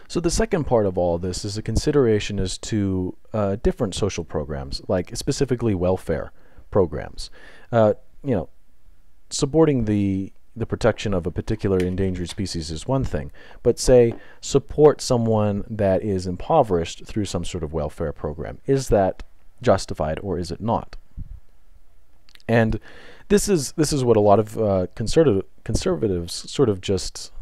So the second part of all this is a consideration as to different social programs, like specifically welfare programs. Uh, you know, supporting the protection of a particular endangered species is one thing, but say support someone that is impoverished through some sort of welfare program. Is that justified or is it not? And this is what a lot of conservatives sort of just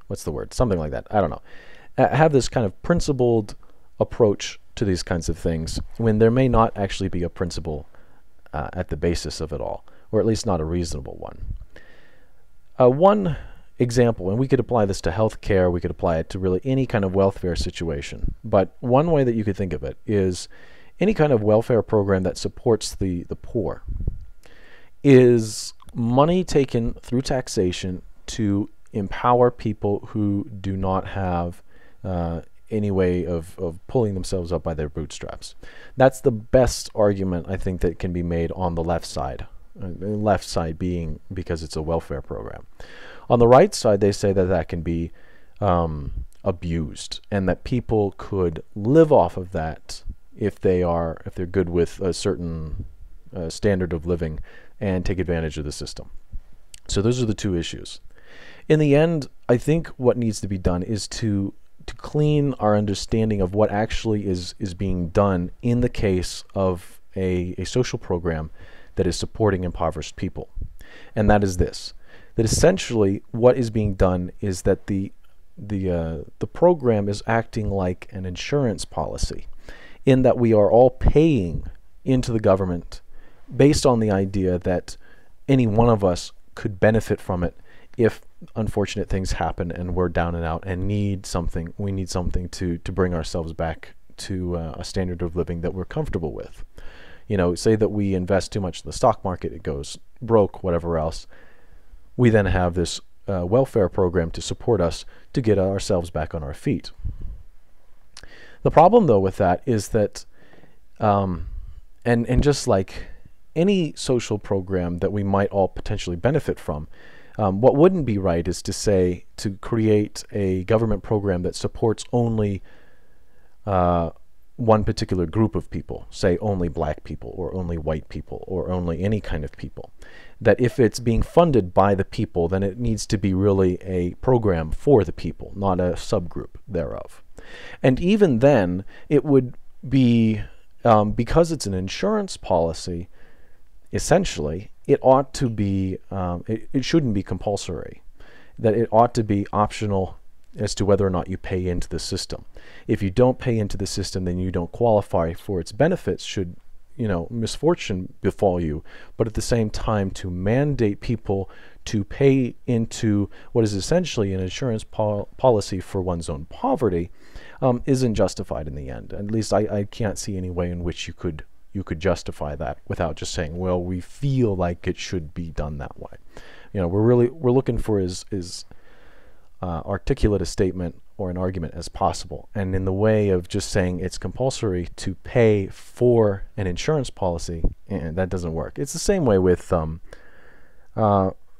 what's the word? Something like that. I don't know. Have this kind of principled approach to these kinds of things when there may not actually be a principle at the basis of it all, or at least not a reasonable one. One example, and we could apply this to healthcare, we could apply it to really any kind of welfare situation, but one way that you could think of it is any kind of welfare program that supports the poor is money taken through taxation to empower people who do not have any way of pulling themselves up by their bootstraps. That's the best argument I think that can be made on the left side. Left side being because it's a welfare program. On the right side, they say that that can be abused, and that people could live off of that if they're good with a certain standard of living and take advantage of the system. So those are the two issues. In the end, I think what needs to be done is to clean our understanding of what actually is being done in the case of a social program that is supporting impoverished people. And that is this, that essentially what is being done is that the program is acting like an insurance policy, in that we are all paying into the government based on the idea that any one of us could benefit from it if unfortunate things happen and we're down and out and we need something to bring ourselves back to a standard of living that we're comfortable with. You know, say that we invest too much in the stock market, it goes broke, whatever else. We then have this welfare program to support us to get ourselves back on our feet. The problem, though, with that is that, and just like any social program that we might all potentially benefit from, what wouldn't be right is to create a government program that supports only one particular group of people, say only black people or only white people or only any kind of people. That if it's being funded by the people, then it needs to be really a program for the people, not a subgroup thereof. And even then, it would be, because it's an insurance policy, essentially, it ought to be, it shouldn't be compulsory. That it ought to be optional as to whether or not you pay into the system. If you don't pay into the system, then you don't qualify for its benefits should, misfortune befall you. But at the same time, to mandate people to pay into what is essentially an insurance policy for one's own poverty isn't justified in the end. At least I can't see any way in which you could justify that without just saying, well, we feel like it should be done that way. We're looking for as articulate a statement or an argument as possible, and in the way of just saying it's compulsory to pay for an insurance policy, and that doesn't work. It's the same way with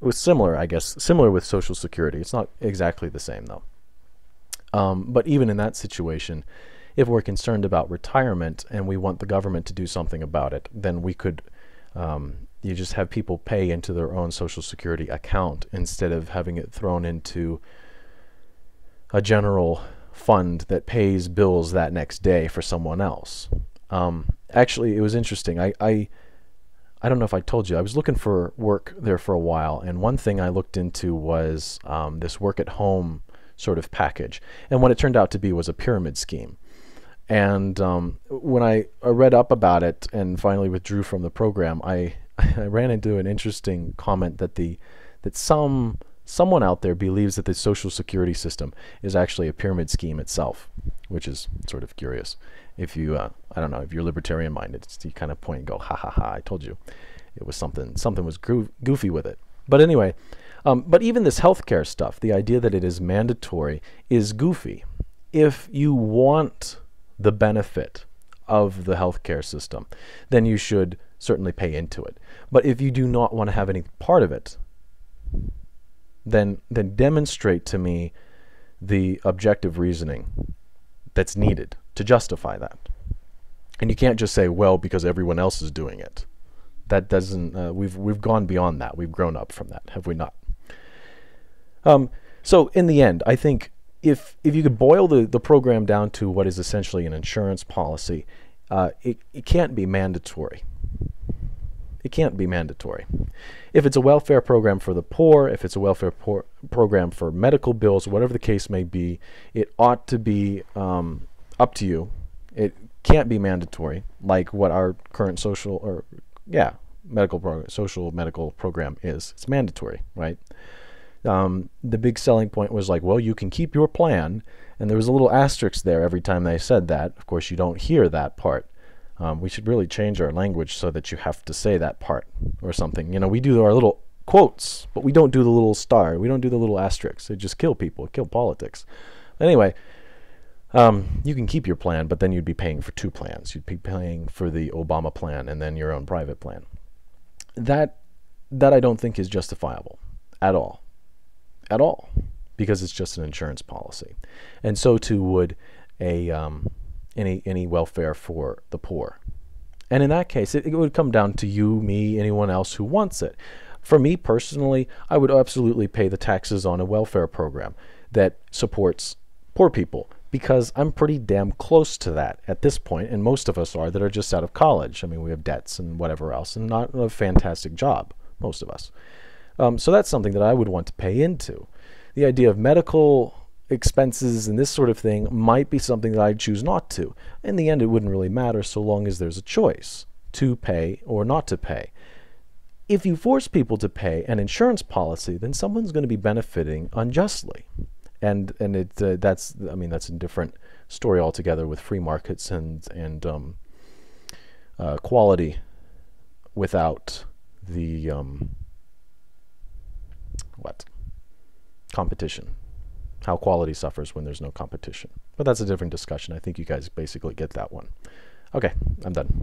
similar with Social Security. It's not exactly the same though. But even in that situation, if we're concerned about retirement and we want the government to do something about it, then we could you just have people pay into their own Social Security account instead of having it thrown into a general fund that pays bills that next day for someone else. Actually, it was interesting. I don't know if I told you, I was looking for work there for a while, and one thing I looked into was this work at home sort of package. And what it turned out to be was a pyramid scheme. And when I read up about it and finally withdrew from the program, I ran into an interesting comment that someone out there believes that the Social Security system is actually a pyramid scheme itself, which is sort of curious. If you, I don't know, if you're libertarian minded, you kind of point and go, ha ha ha, I told you. It was something was goofy with it. But anyway, but even this healthcare stuff, the idea that it is mandatory is goofy. If you want the benefit of the healthcare system, then you should certainly pay into it. But if you do not want to have any part of it, then demonstrate to me the objective reasoning that's needed to justify that. And you can't just say, well, because everyone else is doing it. That doesn't, we've gone beyond that. We've grown up from that, have we not? So in the end, I think if you could boil the program down to what is essentially an insurance policy, it can't be mandatory. It can't be mandatory. If it's a welfare program for the poor, if it's a welfare program for medical bills, whatever the case may be, it ought to be up to you. It can't be mandatory, like what our current social medical program is. It's mandatory, right? The big selling point was like, well, you can keep your plan, and there was a little asterisk there every time they said that. Of course, you don't hear that part. We should really change our language so that you have to say that part or something. You know, we do our little quotes, but we don't do the little star. We don't do the little asterisks. It just kill people, kill politics. Anyway, you can keep your plan, but then you'd be paying for two plans. You'd be paying for the Obama plan and then your own private plan. That I don't think is justifiable at all. At all, because it's just an insurance policy. And so too would any welfare for the poor. And in that case, it would come down to you, me, anyone else who wants it. For me personally, I would absolutely pay the taxes on a welfare program that supports poor people, because I'm pretty damn close to that at this point, and most of us are that are just out of college. I mean, we have debts and whatever else, and not a fantastic job, most of us. So that's something that I would want to pay into. The idea of medical expenses and this sort of thing might be something that I'd choose not to. In the end, it wouldn't really matter so long as there's a choice to pay or not to pay. If you force people to pay an insurance policy, then someone's going to be benefiting unjustly. And that's a different story altogether with free markets and quality without the competition. How quality suffers when there's no competition. But that's a different discussion. I think you guys basically get that one. Okay, I'm done.